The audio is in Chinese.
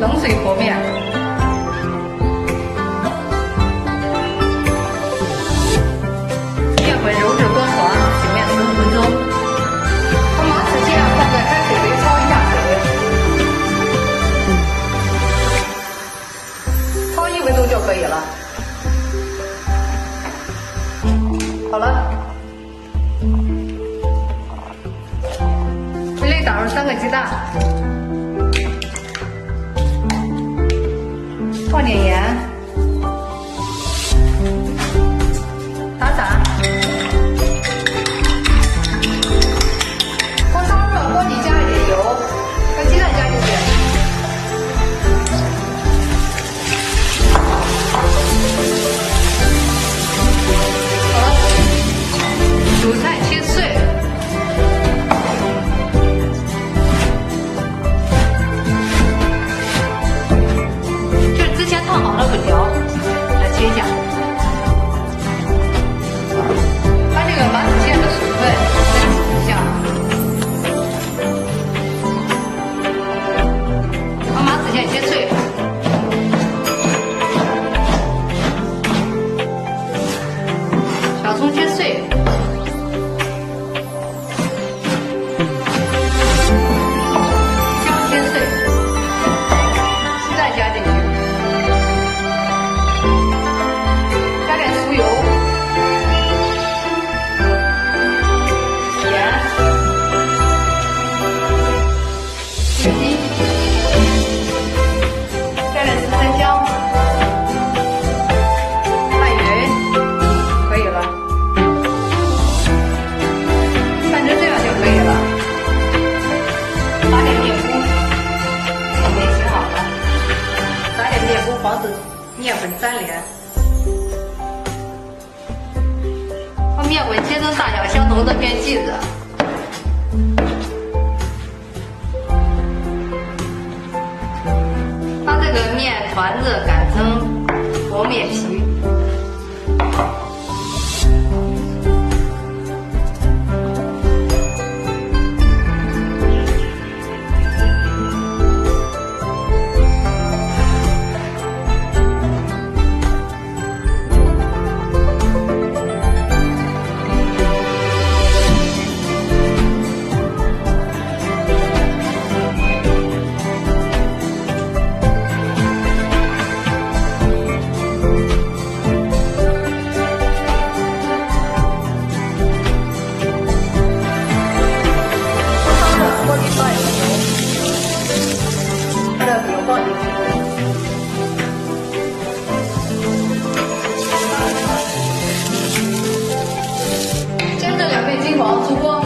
冷水和面。面粉揉至光滑，醒面15分钟。把马齿苋放在开水里焯一下水，焯1分钟就可以了。好了，这里打入3个鸡蛋，放点盐，打散。锅烧热，锅底加一点油，把鸡蛋加进去。好了，韭菜切碎。之前烫好了粉条，来切一下，把这个马齿苋的水分煮一下，把马齿苋切碎，小葱切碎，姜切碎，鸡蛋加进去。酥油、盐、水鸡，加点十三香，拌匀，可以了。拌成这样就可以了。撒点面糊，面洗好了，撒点面糊，防止面粉粘连。把面粉切成大小相同的片剂子，把这个面团子擀成薄面皮。煎这2倍金黄出锅。